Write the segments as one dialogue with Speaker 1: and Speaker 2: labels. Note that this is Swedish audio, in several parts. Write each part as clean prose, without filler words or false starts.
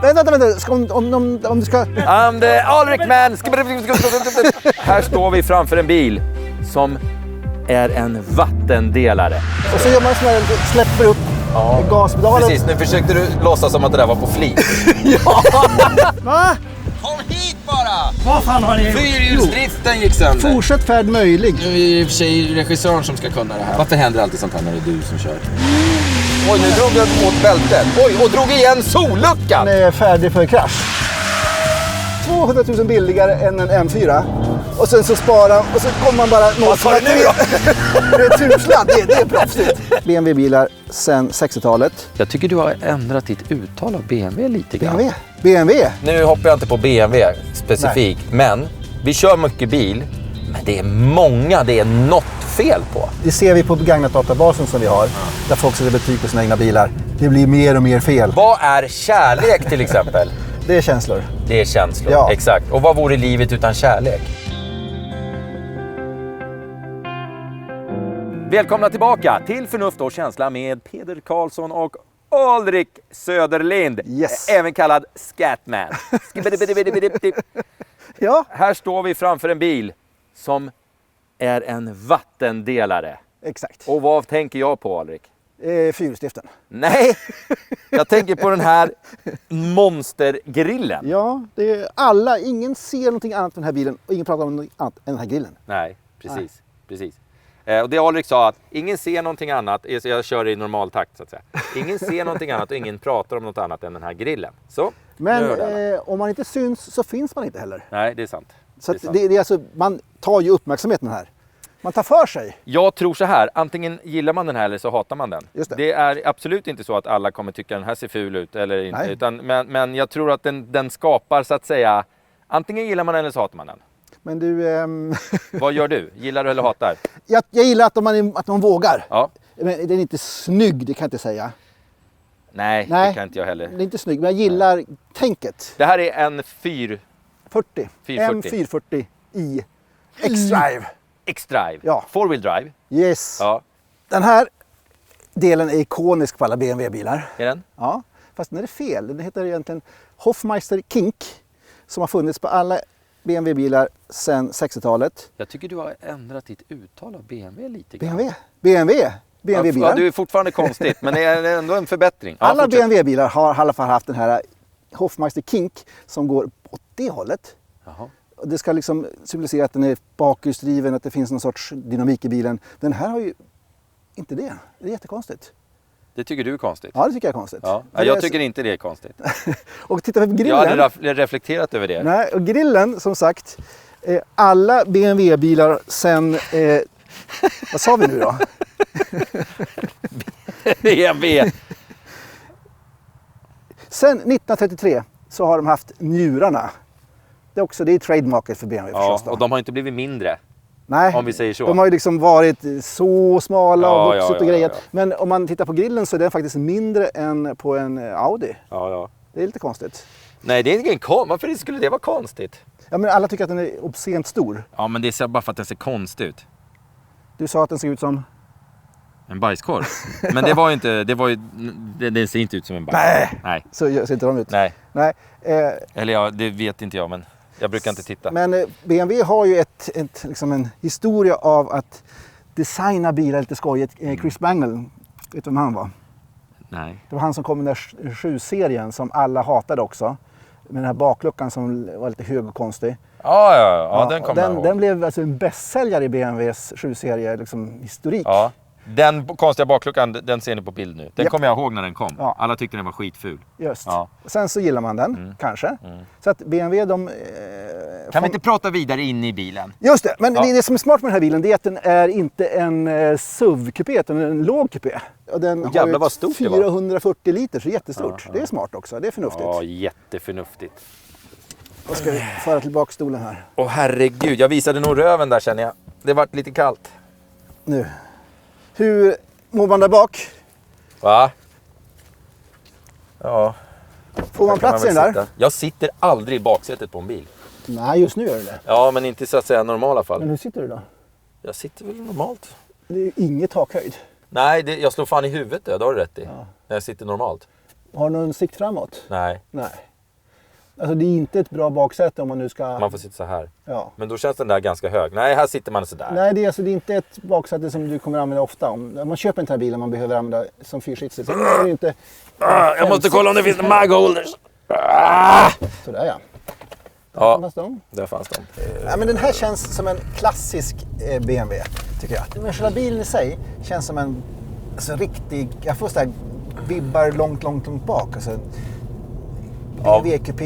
Speaker 1: Vänta. Om du ska...
Speaker 2: I'm the Alrik man! Här står vi framför en bil som är en vattendelare.
Speaker 1: Och så gör man sådär, släpper upp gaspedalen.
Speaker 2: Precis, nu försökte du låtsas som att det där var på flit.
Speaker 1: Va?
Speaker 2: Kom hit bara!
Speaker 1: Vad fan har ni?
Speaker 2: Fyrhjulsdriften gick sönder.
Speaker 1: Fortsätt färd möjlig.
Speaker 2: Nu är det i och för sig regissören som ska kunna det här. Varför händer alltid sånt här när det är du som kör? Oj, nu drog jag åt bältet. Oj, och drog igen solluckan!
Speaker 1: Den är färdig för krasch. 200 000 billigare än en M4. Och sen så sparar och så kommer man bara...
Speaker 2: Vad tar det nu då?
Speaker 1: Retursladd, det är proffsigt. BMW-bilar sedan 60-talet.
Speaker 2: Jag tycker du har ändrat ditt uttal av BMW lite grann.
Speaker 1: BMW.
Speaker 2: Nu hoppar jag inte på BMW specifikt, men vi kör mycket bil. Men det är något fel på.
Speaker 1: Det ser vi på begagnat-databasen som vi har. Där folk sätter betyg på sina egna bilar. Det blir mer och mer fel.
Speaker 2: Vad är kärlek till exempel?
Speaker 1: Det är känslor.
Speaker 2: Det är känslor,
Speaker 1: ja.
Speaker 2: Exakt. Och vad vore livet utan kärlek? Välkomna tillbaka till Förnuft och känsla med Peder Karlsson och Alrik Söderlind.
Speaker 1: Yes.
Speaker 2: Även kallad Scatman.
Speaker 1: Ja.
Speaker 2: Här står vi framför en bil som är en vattendelare.
Speaker 1: Exakt.
Speaker 2: Och vad tänker jag på, Alrik?
Speaker 1: Fyrhjulsdriften.
Speaker 2: Nej, jag tänker på den här monstergrillen.
Speaker 1: Ja, ingen ser någonting annat än den här bilen och ingen pratar om något annat än den här grillen.
Speaker 2: Nej, precis. Och det Alrik sa att ingen ser någonting annat, jag kör i normal takt så att säga. Ingen ser någonting annat och ingen pratar om något annat än den här grillen. Så,
Speaker 1: men om man inte syns så finns man inte heller.
Speaker 2: Nej, det är sant.
Speaker 1: Så det är alltså, man tar ju uppmärksamheten här. Man tar för sig.
Speaker 2: Jag tror så här, antingen gillar man den här eller så hatar man den.
Speaker 1: Just det.
Speaker 2: Det är absolut inte så att alla kommer tycka den här ser ful ut eller inte. Utan, men jag tror att den skapar så att säga, antingen gillar man den eller så hatar man den.
Speaker 1: Men du...
Speaker 2: Vad gör du? Gillar du eller hatar?
Speaker 1: Jag gillar att man vågar.
Speaker 2: Ja.
Speaker 1: Men den är inte snygg, det kan jag inte säga.
Speaker 2: Nej, det kan inte jag heller.
Speaker 1: Det är inte snygg, men jag gillar tänket.
Speaker 2: Det här är en 440.
Speaker 1: M440 i X-Drive.
Speaker 2: X-Drive.
Speaker 1: Ja.
Speaker 2: Four-wheel drive.
Speaker 1: Yes.
Speaker 2: Ja.
Speaker 1: Den här delen är ikonisk på alla BMW-bilar.
Speaker 2: Är den?
Speaker 1: Ja, fast den är fel. Den heter egentligen Hofmeister Kink som har funnits på alla BMW-bilar sedan 60-talet.
Speaker 2: Jag tycker du har ändrat ditt uttal av BMW lite grann.
Speaker 1: BMW-bilar.
Speaker 2: Ja, du är fortfarande konstigt, men det är ändå en förbättring. Ja,
Speaker 1: alla BMW-bilar har i alla fall haft den här Hofmeister Kink som går åt det hållet.
Speaker 2: Jaha.
Speaker 1: Det ska liksom symbolisera att den är bakhjulsdriven, att det finns någon sorts dynamik i bilen. Den här har ju inte det. Det är jättekonstigt.
Speaker 2: Det tycker du är konstigt?
Speaker 1: Ja, det tycker jag är konstigt.
Speaker 2: Ja. Jag tycker inte det är konstigt.
Speaker 1: Och titta på grillen.
Speaker 2: Jag hade reflekterat över det.
Speaker 1: Nej, och grillen, som sagt, alla BMW-bilar sen... vad sa vi nu då?
Speaker 2: BMW.
Speaker 1: Sen 1933 så har de haft njurarna. Det är trademarket för BMW förstås.
Speaker 2: Ja, och de har inte blivit mindre.
Speaker 1: Nej,
Speaker 2: om vi säger så.
Speaker 1: De har ju liksom varit så smala och vuxit och grejer.
Speaker 2: Ja.
Speaker 1: Men om man tittar på grillen så är den faktiskt mindre än på en Audi.
Speaker 2: Ja.
Speaker 1: Det är lite konstigt.
Speaker 2: Nej, det är ingen varför skulle det vara konstigt?
Speaker 1: Ja, men alla tycker att den är obscent stor.
Speaker 2: Ja, men det är bara för att den ser konstig ut.
Speaker 1: Du sa att den ser ut som...
Speaker 2: En bajskorv. Men det var ju inte... Det ser inte ut som en bajskorv. Nej.
Speaker 1: Så ser inte de ut.
Speaker 2: Nej.
Speaker 1: Eller
Speaker 2: ja, det vet inte jag, men jag brukar inte titta.
Speaker 1: Men BMW har ju liksom en historia av att designa bilar lite skojigt. Chris Bangle, vet du vem han var?
Speaker 2: Nej.
Speaker 1: Det var han som kom med den där 7-serien som alla hatade också. Med den här bakluckan som var lite hög och konstig.
Speaker 2: Ja, den kommer jag ihåg.
Speaker 1: Den blev alltså en bästsäljare i BMWs 7-serie liksom, historik.
Speaker 2: Ja. Den konstiga bakluckan, den ser ni på bild nu. Den
Speaker 1: Japp.
Speaker 2: kommer jag ihåg när den kom.
Speaker 1: Ja.
Speaker 2: Alla tyckte den var skitful.
Speaker 1: Just.
Speaker 2: Ja.
Speaker 1: Sen så gillar man den, kanske. Så att BMW,
Speaker 2: Kan vi inte prata vidare in i bilen?
Speaker 1: Just det, men det som är smart med den här bilen det är att den är inte en SUV-kupé utan en låg kupé. Och den har
Speaker 2: jävlar
Speaker 1: ju
Speaker 2: vad stort
Speaker 1: 440 liter, så jättestort. Det är smart också, det är förnuftigt.
Speaker 2: Ja, jätteförnuftigt.
Speaker 1: Då ska vi föra tillbaka stolen här.
Speaker 2: Åh herregud, jag visade nog röven där känner jag. Det vart lite kallt.
Speaker 1: Nu. Hur mår man där bak?
Speaker 2: Va? Ja.
Speaker 1: Får man plats i den där?
Speaker 2: Jag sitter aldrig i baksätet på en bil.
Speaker 1: Nej, just nu gör du det.
Speaker 2: Ja, men inte så att säga normala fall.
Speaker 1: Men hur sitter du då?
Speaker 2: Jag sitter väl normalt.
Speaker 1: Det är ju inget takhöjd.
Speaker 2: Nej, jag slår fan i huvudet det har du rätt i. Ja. När jag sitter normalt.
Speaker 1: Har du någon sikt framåt?
Speaker 2: Nej.
Speaker 1: Nej. Alltså det är inte ett bra baksäte om man nu ska...
Speaker 2: Man får sitta så här.
Speaker 1: Ja.
Speaker 2: Men då känns den där ganska hög. Nej, här sitter man så där.
Speaker 1: Nej, det är inte ett baksäte som du kommer använda ofta. Om man köper inte den här bilen man behöver använda som fyrsitsigt. Sen är det ju inte...
Speaker 2: Jag måste kolla om det finns mag holders.
Speaker 1: Sådär ja.
Speaker 2: Ja,
Speaker 1: Fanns de?
Speaker 2: där fanns de.
Speaker 1: Ja, men den här känns som en klassisk BMW, tycker jag. Men själva bilen i sig känns som en riktig... Jag får sådär vibbar långt bak. Alltså, VQP,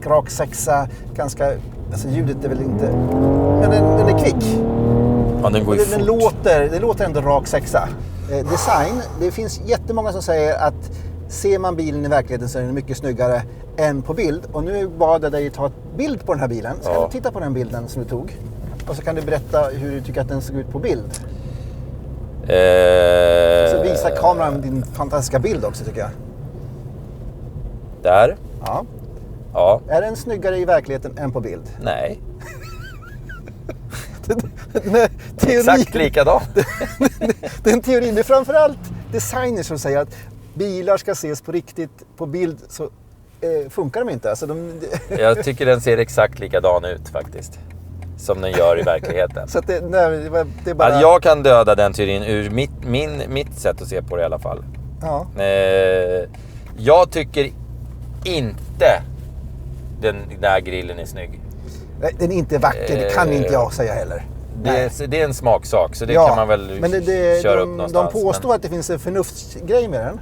Speaker 1: rak sexa, ganska... Alltså ljudet är väl inte... Men den är kvick.
Speaker 2: Ja, den går ju fort.
Speaker 1: Det låter ändå rak sexa. Design, det finns jättemånga som säger att ser man bilen i verkligheten så är den mycket snyggare än på bild. Och nu bad jag dig ta ett bild på den här bilen. Så kan du titta på den bilden som du tog. Och så kan du berätta hur du tycker att den såg ut på bild. Så visar kameran din fantastiska bild också, tycker jag.
Speaker 2: Där.
Speaker 1: Ja.
Speaker 2: Ja.
Speaker 1: Är den snyggare i verkligheten än på bild?
Speaker 2: Nej.
Speaker 1: Teorin,
Speaker 2: Exakt likadan.
Speaker 1: den teorin, det är framförallt designers som säger att bilar ska ses på riktigt. På bild så funkar de inte. Alltså
Speaker 2: Jag tycker den ser exakt likadan ut faktiskt. Som den gör i verkligheten.
Speaker 1: Så att det är bara...
Speaker 2: Alltså, jag kan döda den teorin ur mitt sätt att se på det i alla fall.
Speaker 1: Ja.
Speaker 2: Jag tycker inte den där grillen är snygg.
Speaker 1: Nej, den är inte vacker, det kan inte jag säga heller.
Speaker 2: Det är en smaksak, så det kan man väl köra upp någonstans.
Speaker 1: De påstår att det finns en förnuftsgrej med den.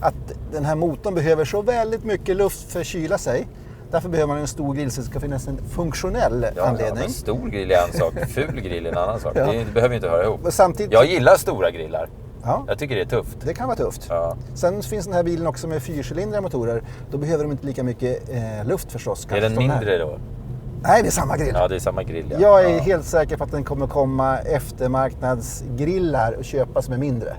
Speaker 1: Att den här motorn behöver så väldigt mycket luft för att kyla sig. Därför behöver man en stor grill så det ska finnas en funktionell anledning.
Speaker 2: En stor grill är en sak, ful grill är en annan sak.
Speaker 1: Ja.
Speaker 2: Det behöver inte höra ihop.
Speaker 1: Samtidigt...
Speaker 2: Jag gillar stora grillar.
Speaker 1: Ja.
Speaker 2: Jag tycker det är tufft.
Speaker 1: Det kan vara tufft.
Speaker 2: Ja.
Speaker 1: Sen finns den här bilen också med fyrcylindriga motorer. Då behöver de inte lika mycket luft förstås.
Speaker 2: Är den mindre då?
Speaker 1: Nej, det är samma grill.
Speaker 2: Ja, det är samma grill. Ja.
Speaker 1: Jag är helt säker på att den kommer komma eftermarknadsgrillar och köpa som är mindre.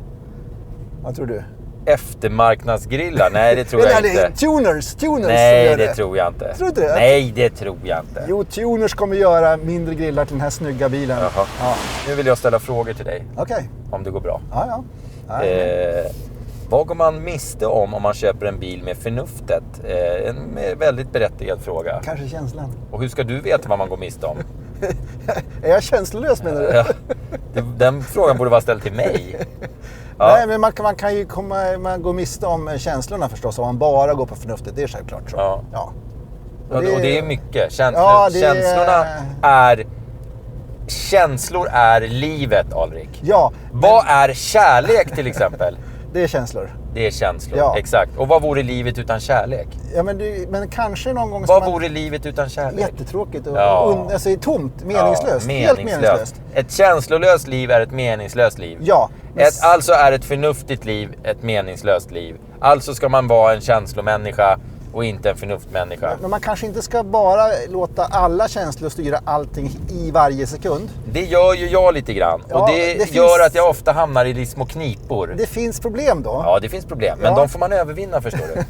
Speaker 1: Vad tror du?
Speaker 2: Eftermarknadsgrillar? Nej, det tror jag inte.
Speaker 1: Tuners
Speaker 2: Nej, det tror jag inte.
Speaker 1: Tror du det?
Speaker 2: Nej, det tror jag inte.
Speaker 1: Jo, tuners kommer göra mindre grillar till den här snygga bilen.
Speaker 2: Jaha.
Speaker 1: Ja.
Speaker 2: Nu vill jag ställa frågor till dig.
Speaker 1: Okej.
Speaker 2: Om det går bra.
Speaker 1: Ja.
Speaker 2: Vad går man miste om man köper en bil med förnuftet? En väldigt berättigad fråga.
Speaker 1: Kanske känslan.
Speaker 2: Och hur ska du veta vad man går miste om?
Speaker 1: Är jag känslolös, menar du?
Speaker 2: Ja, den frågan borde vara ställd till mig. Ja.
Speaker 1: Nej, men man kan ju gå miste om känslorna förstås om man bara går på förnuftet. Det är självklart så.
Speaker 2: Ja.
Speaker 1: Och
Speaker 2: det är mycket. Känslor är livet, Alrik.
Speaker 1: Ja.
Speaker 2: Vad är kärlek till exempel?
Speaker 1: Det är känslor.
Speaker 2: Det är känslor,
Speaker 1: ja.
Speaker 2: Exakt. Och vad vore livet utan kärlek?
Speaker 1: Ja, men kanske någon gång...
Speaker 2: Vad vore livet utan kärlek?
Speaker 1: Jättetråkigt och
Speaker 2: ja.
Speaker 1: Tomt, meningslöst.
Speaker 2: Ja,
Speaker 1: helt meningslöst.
Speaker 2: Ett känslolöst liv är ett meningslöst liv.
Speaker 1: Ja.
Speaker 2: Alltså är ett förnuftigt liv ett meningslöst liv. Alltså ska man vara en känslomänniska och inte en förnuftmänniska.
Speaker 1: Men man kanske inte ska bara låta alla känslor styra allting i varje sekund.
Speaker 2: Det gör ju jag lite grann.
Speaker 1: Ja,
Speaker 2: och det gör att jag ofta hamnar i små knipor.
Speaker 1: Det finns problem då.
Speaker 2: Ja, det finns problem. Men de får man övervinna, förstår du.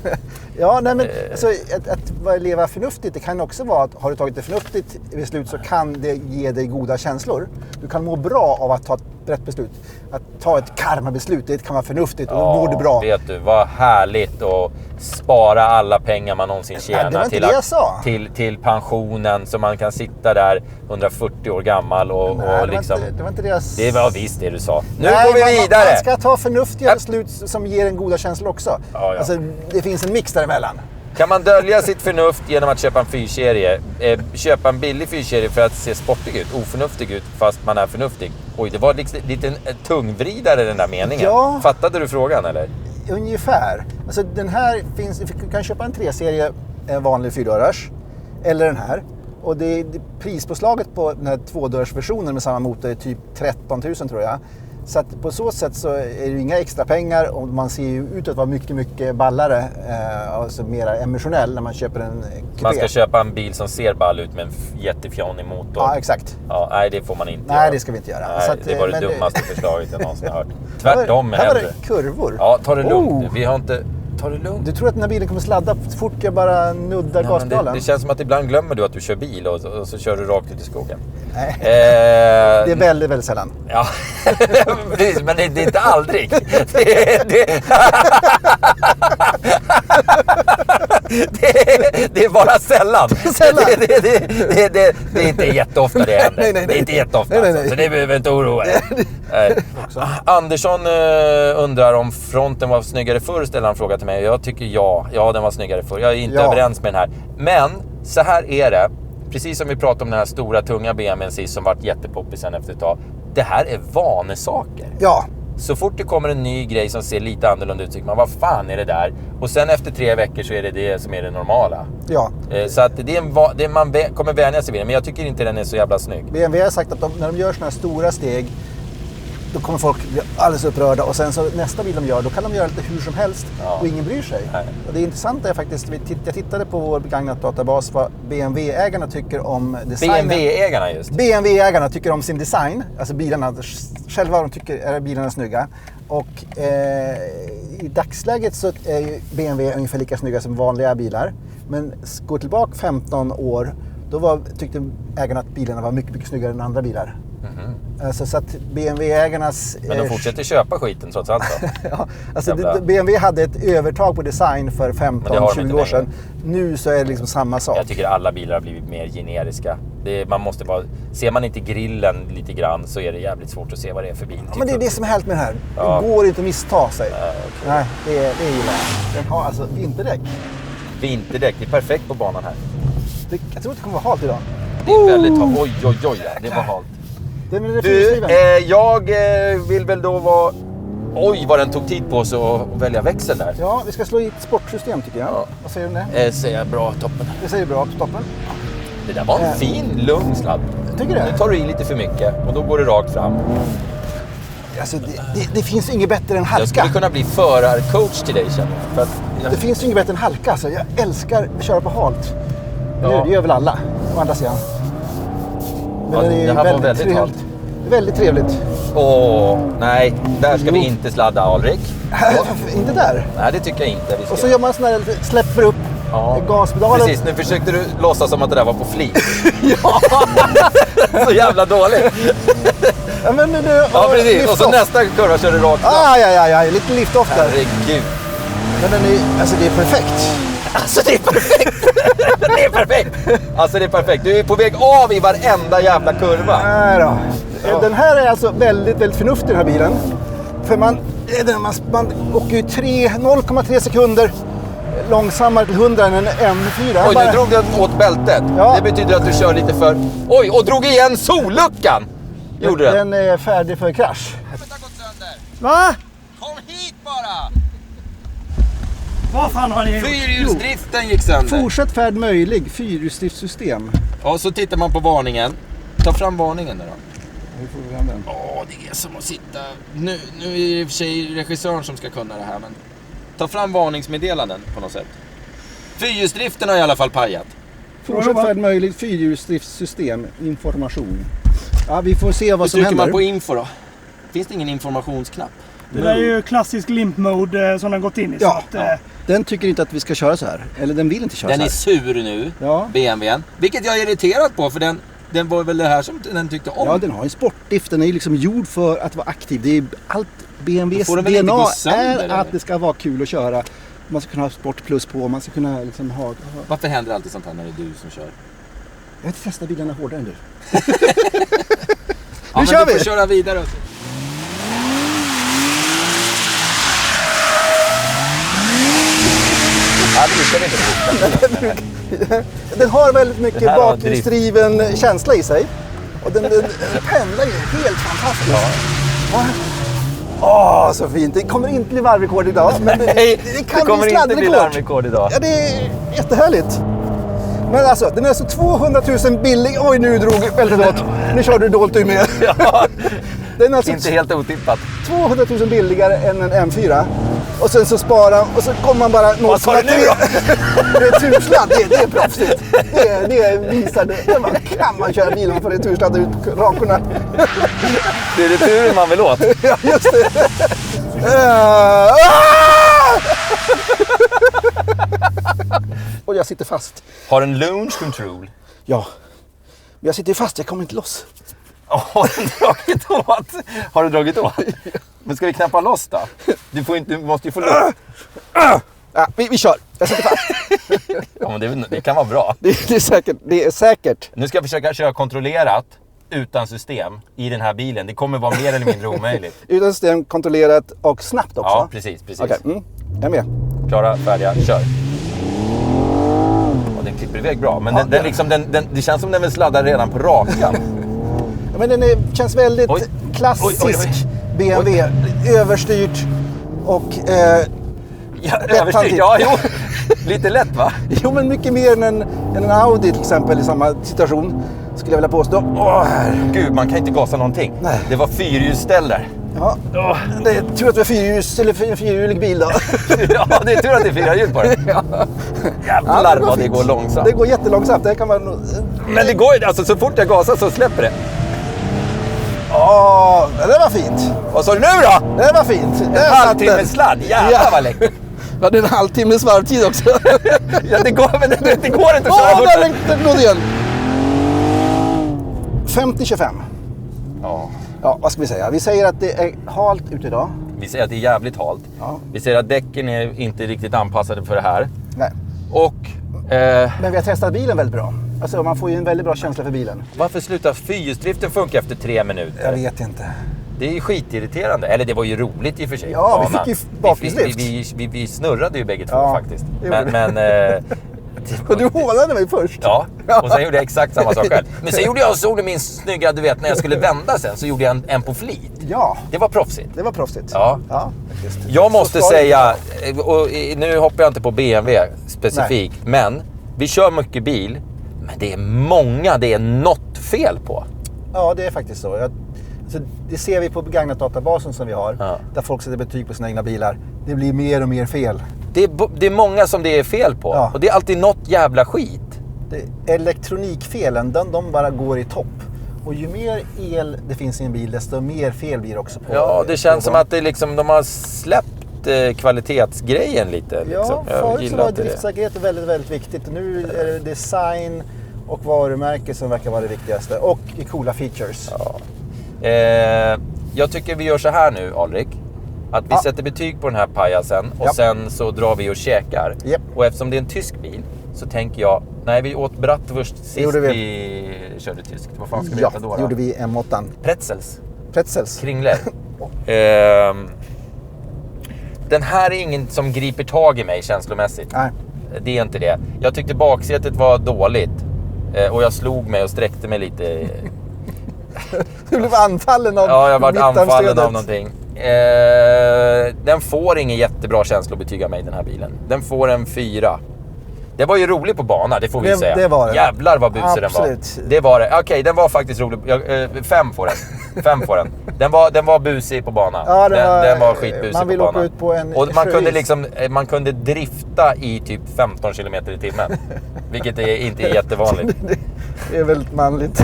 Speaker 1: Ja, nej, men alltså, att leva förnuftigt, det kan också vara att har du tagit ett förnuftigt beslut så kan det ge dig goda känslor. Du kan må bra av att ta ett rätt beslut. Att ta ett karmabeslut, det kan vara förnuftigt och då mår du bra.
Speaker 2: Vet du, vad härligt att spara alla pengar man någonsin tjänar till pensionen, så man kan sitta där 140 år gammal och liksom...
Speaker 1: Det var inte deras...
Speaker 2: Det var visst det du sa. Nu går vi vidare!
Speaker 1: Man ska ta förnuftiga beslut som ger en goda känslor också.
Speaker 2: Ja.
Speaker 1: Alltså, det finns en mix däremellan.
Speaker 2: Kan man dölja sitt förnuft genom att köpa en fyrserie? Köpa en billig fyrserie för att se sportig ut, oförnuftig ut, fast man är förnuftig. Oj, det var lite en tungvridare den där meningen. Ja. Fattade du frågan eller?
Speaker 1: Ungefär. Alltså den här finns, du kan köpa en 3-serie, en vanlig 4-dörrars. Eller den här. Och prispåslaget på den här 2-dörrsversionen med samma motor är typ 13 000 tror jag. Så att på så sätt så är det inga extra pengar och man ser ju ut att vara mycket ballare, alltså mer emotionell när man köper en kupé.
Speaker 2: Man ska köpa en bil som ser ball ut med en jättefjonnig motor.
Speaker 1: Ja, exakt.
Speaker 2: Ja, nej, det får man inte
Speaker 1: göra.
Speaker 2: Nej,
Speaker 1: det ska vi inte göra.
Speaker 2: Nej,
Speaker 1: så att,
Speaker 2: det var det dummaste förslaget jag någonsin har hört. Tvärtom
Speaker 1: här var det kurvor.
Speaker 2: Ja, ta det lugnt. Vi har inte... Ta det lugnt.
Speaker 1: Du tror att den här bilen kommer sladda så fort jag bara nuddar gaspedalen?
Speaker 2: Det känns som att ibland glömmer du att du kör bil och så kör du rakt ut i skogen.
Speaker 1: Nej. Det är väldigt, väldigt sällan.
Speaker 2: Ja, precis, men det är inte aldrig. Det är bara sällan. Det är inte jätteofta det händer.
Speaker 1: Nej.
Speaker 2: Det är inte jätteofta. Så det behöver inte oroa er. Andersson undrar om fronten var snyggare förr, ställer han fråga till mig. Jag tycker ja, den var snyggare förr. Jag är inte överens med den här. Men så här är det. Precis som vi pratade om den här stora tunga BMWn sist som varit jättepoppis sen efter ett tag. Det här är vanesaker.
Speaker 1: Ja. Så
Speaker 2: fort det kommer en ny grej som ser lite annorlunda ut, tycker man, vad fan är det där? Och sen efter 3 veckor så är det som är det normala.
Speaker 1: Ja.
Speaker 2: Så att man kommer vänja sig vid det, men jag tycker inte den är så jävla snygg.
Speaker 1: BMW har sagt att när de gör såna här stora steg, då kommer folk bli alldeles upprörda. Och sen så nästa bil de gör, då kan de göra lite hur som helst och ingen bryr sig. Nej. Och det intressanta är faktiskt, jag tittade på vår begagnat databas vad BMW-ägarna tycker om designen.
Speaker 2: BMW-ägarna just?
Speaker 1: BMW-ägarna tycker om sin design, alltså bilarna själva, de tycker är bilarna snygga. Och i dagsläget så är ju BMW ungefär lika snygga som vanliga bilar. Men går tillbaka 15 år, då tyckte ägarna att bilarna var mycket, mycket snyggare än andra bilar. Alltså, så att BMW-ägarnas...
Speaker 2: Men de fortsätter köpa skiten trots allt då?
Speaker 1: Ja, alltså BMW hade ett övertag på design för 15-20 år sedan. Nu så är det liksom samma sak.
Speaker 2: Jag tycker alla bilar har blivit mer generiska. Man måste bara... Ser man inte grillen lite grann så är det jävligt svårt att se vad det är för bil.
Speaker 1: Ja, men det är det som är helt med det här. Det går inte att missta sig.
Speaker 2: Okay.
Speaker 1: Nej, det gillar jag. Den har alltså vinterdäck.
Speaker 2: Vinterdäck, det är perfekt på banan här.
Speaker 1: Jag tror att det kommer vara halt idag.
Speaker 2: Det är väldigt halt. Oj, det var halt. Jag vill väl då vara... Oj, vad den tog tid på sig att välja växel där.
Speaker 1: Ja, vi ska slå i ett sportsystem tycker jag. Ja. Vad säger du om det?
Speaker 2: Säger bra toppen.
Speaker 1: Det säger bra på toppen.
Speaker 2: Det där var en fin, lugn sladd.
Speaker 1: Tycker du det?
Speaker 2: Nu tar du i lite för mycket och då går det rakt fram.
Speaker 1: Alltså, det finns inget bättre än halka.
Speaker 2: Jag skulle kunna bli förarcoach till dig, känner jag. För att
Speaker 1: Det finns inget bättre än halka. Alltså. Jag älskar att köra på halt. Ja. Det gör väl alla, å andra sidan. Men
Speaker 2: ja, det här var väldigt
Speaker 1: trevligt.
Speaker 2: halt.
Speaker 1: Väldigt trevligt.
Speaker 2: Nej, där ska vi inte sladda, Alrik.
Speaker 1: Inte där?
Speaker 2: Nej, det tycker jag inte vi ska.
Speaker 1: Och så gör man sån här, släpper upp gaspedalen.
Speaker 2: Precis, nu försökte du låtsas som att det där var på flit. Ja! Så jävla dåligt.
Speaker 1: Ja, men nu,
Speaker 2: precis. Och så nästa kurva kör du rakt.
Speaker 1: Ja, lite lift-off där.
Speaker 2: Herregud.
Speaker 1: Men det är perfekt.
Speaker 2: Alltså det är perfekt. Det är perfekt. Alltså det är perfekt. Du är på väg av i varenda jävla kurva.
Speaker 1: Nej då. Ja. Den här är alltså väldigt, väldigt förnuftig, den här bilen. För man åker ju 0,3 sekunder långsammare till 100 än en M4.
Speaker 2: Oj, nu drog du åt bältet. Ja. Det betyder att du kör lite för... Oj, och drog igen solluckan. Gjorde
Speaker 1: den är färdig för krasch.
Speaker 3: Va?
Speaker 2: Kom hit bara!
Speaker 3: Vad fan har ni gjort?
Speaker 2: Fyrhjulsdriften gick sönder.
Speaker 1: Fortsatt färd möjlig, fyrhjulsdriftssystem.
Speaker 2: Ja, så tittar man på varningen. Ta fram varningen där då.
Speaker 1: Hur får vi fram den?
Speaker 2: Det är som att sitta... Nu är det i och för sig regissören som ska kunna det här, men... Ta fram varningsmeddelanden på något sätt. Fyrhjulsdriften har i alla fall pajat.
Speaker 1: Fortsatt färd möjlig, fyrhjulsdriftssystem, information. Ja, vi får se vad som händer.
Speaker 2: Trycker man på info då? Finns det ingen informationsknapp?
Speaker 3: Det där är ju klassisk limp-mode som den gått in i.
Speaker 1: Ja, så att, den tycker inte att vi ska köra så här. Eller den vill inte köra
Speaker 2: den
Speaker 1: så här.
Speaker 2: Den är sur nu, BMWn. Vilket jag är irriterad på, för den var väl det här som den tyckte om.
Speaker 1: Ja, den har en sportdiff. Den är ju liksom gjord för att vara aktiv. Det är allt BMWs DNA är att det ska vara kul att köra. Man ska kunna ha sport plus på. Man ska kunna liksom ha...
Speaker 2: Varför händer alltid sånt här när det är du som kör?
Speaker 1: Jag har inte testat bilarna hårdare än du.
Speaker 2: Nu kör vi! Du får köra vidare. Ja, det ska vi inte.
Speaker 1: Den har väldigt mycket bakhjulsdriven känsla i sig. Och den pendlar ju helt fantastiskt. Ja. Så fint. Det kommer inte bli varvrekord idag. Men det kan
Speaker 2: kommer bli inte bli varvrekord idag.
Speaker 1: Ja, det är jättehärligt. Men alltså, den är så 200 000 billig. Oj, nu drog väldigt åt. Nu kör du dolt du med.
Speaker 2: Ja.
Speaker 1: Den är alltså
Speaker 2: inte helt otippat.
Speaker 1: 200 000 billigare än en M4. Och sen så spara och så kommer man bara...
Speaker 2: Vad tar du nu då?
Speaker 1: Retursladd, det är proffsigt. Det visar det. Kan man köra bilen för retursladd ut rakorna?
Speaker 2: Det är returen man vill åt.
Speaker 1: Ja, just det. Och jag sitter fast.
Speaker 2: Har en launch control?
Speaker 1: Ja. Men jag sitter fast, jag kommer inte loss.
Speaker 2: Har du dragit åt? Har du dragit åt? Men ska vi knappa loss då? Du måste ju få luft.
Speaker 1: Ja, vi kör. Jag sitter fast.
Speaker 2: Ja, men det kan vara bra.
Speaker 1: Det är säkert.
Speaker 2: Nu ska jag försöka köra kontrollerat utan system i den här bilen. Det kommer vara mer eller mindre omöjligt.
Speaker 1: Utan system, kontrollerat och snabbt också?
Speaker 2: Ja, precis.
Speaker 1: Okej, jag är med.
Speaker 2: Klara, färdiga, kör. Och den klipper iväg bra. Men det känns som den vill sladda redan på rakan.
Speaker 1: Ja, men den känns väldigt klassisk BMW. Överstyrt och...
Speaker 2: överstyrt, ja, jo. Lite lätt, va?
Speaker 1: Jo, men mycket mer än en Audi till exempel i samma situation. Skulle jag vilja påstå.
Speaker 2: Gud, man kan inte gasa någonting.
Speaker 1: Nej.
Speaker 2: Det var fyrhjulsställ där.
Speaker 1: Ja, det är tur att vi har en fyrhjulig bil då.
Speaker 2: Ja, det är tur att det är 4 hjul på det. Ja. Jävlar vad det går långsamt.
Speaker 1: Det går jättelångsamt. Det kan man...
Speaker 2: Men det går ju, alltså så fort jag gasar så släpper det.
Speaker 1: Det var fint.
Speaker 2: Vad sa du nu då?
Speaker 1: Det var fint.
Speaker 2: En halvtimmes sladd, jävlar vad läckert.
Speaker 1: Ja, det är en halvtimmes varvtid också.
Speaker 2: Ja, det går inte att köra fort.
Speaker 1: Den går igen. 50-25. Ja, vad ska vi säga? Vi säger att det är halt ute idag.
Speaker 2: Vi säger att det är jävligt halt.
Speaker 1: Ja.
Speaker 2: Vi säger att däcken är inte riktigt anpassade för det här.
Speaker 1: Nej.
Speaker 2: Och...
Speaker 1: Men vi har testat bilen väldigt bra. Alltså man får ju en väldigt bra känsla för bilen.
Speaker 2: Varför slutar fyrhjulsdriften funka efter 3 minuter?
Speaker 1: Jag vet inte.
Speaker 2: Det är ju skitirriterande. Eller det var ju roligt i och för sig.
Speaker 1: Ja, vi fick ju bakhjulsdrift.
Speaker 2: Vi snurrade ju bägge två faktiskt. Men
Speaker 1: och du hånade mig först.
Speaker 2: Ja, och sen gjorde jag exakt samma sak själv. Men sen gjorde min snygga, du vet, när jag skulle vända sen så gjorde jag en på flit.
Speaker 1: Ja.
Speaker 2: Det var proffsigt.
Speaker 1: Ja.
Speaker 2: Jag måste säga, och nu hoppar jag inte på BMW specifikt, men vi kör mycket bil, men det är många det är något fel på.
Speaker 1: Ja, det är faktiskt så. Så det ser vi på begagnat-databasen som vi har, där folk sätter betyg på sina egna bilar. Det blir mer och mer fel.
Speaker 2: Det är många som det är fel på, och det är alltid något jävla skit.
Speaker 1: Elektronikfelen, de bara går i topp. Och ju mer el det finns i en bil, desto mer fel blir det också på.
Speaker 2: Ja, det känns som att det liksom, de har släppt kvalitetsgrejen lite. Liksom.
Speaker 1: Ja, förut så var driftsäkerhet väldigt, väldigt viktigt. Nu är det design och varumärke som verkar vara det viktigaste. Och coola features.
Speaker 2: Ja. Jag tycker vi gör så här nu, Alrik. Att vi sätter betyg på den här pajasen och sen så drar vi och käkar. Och eftersom det är en tysk bil så tänker jag... Nej, vi åt bratwurst sist vi körde tyskt. Vad fan ska vi äta då?
Speaker 1: Ja, gjorde vi M8.
Speaker 2: Pretzels. Kringlor. Den här är ingen som griper tag i mig känslomässigt.
Speaker 1: Nej.
Speaker 2: Det är inte det. Jag tyckte baksätet var dåligt. Och jag slog mig och sträckte mig lite.
Speaker 1: Du blev anfallen av...
Speaker 2: Ja, jag varit anfallen av någonting. Den får ingen jättebra känslobetyg av mig, den här bilen. Den får en 4. Det var ju rolig på bana, det får vi säga.
Speaker 1: Det var det.
Speaker 2: Jävlar vad busig den var. Det var det. Okej, den var faktiskt rolig. 5 får den. 5 får den. Den var busig på bana.
Speaker 1: Ja,
Speaker 2: den var skitbusig
Speaker 1: man vill
Speaker 2: på bana.
Speaker 1: åka ut på en
Speaker 2: och man kunde drifta i typ 15 km i timmen. Vilket inte är jättevanligt.
Speaker 1: Det är väldigt manligt.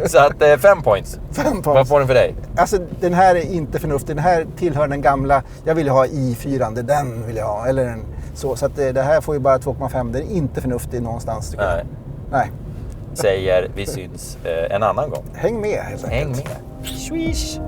Speaker 2: Så att 5 points.
Speaker 1: 5 points.
Speaker 2: Vad får den för dig?
Speaker 1: Alltså den här är inte förnuftig. Den här tillhör den gamla. Jag vill ha i4. Den vill jag ha. Eller en, så att det här får ju bara 2,5. Den är inte förnuftig någonstans tycker jag. Nej.
Speaker 2: Säger vi syns en annan gång.
Speaker 1: Häng med helt enkelt.
Speaker 2: Häng med. Swish.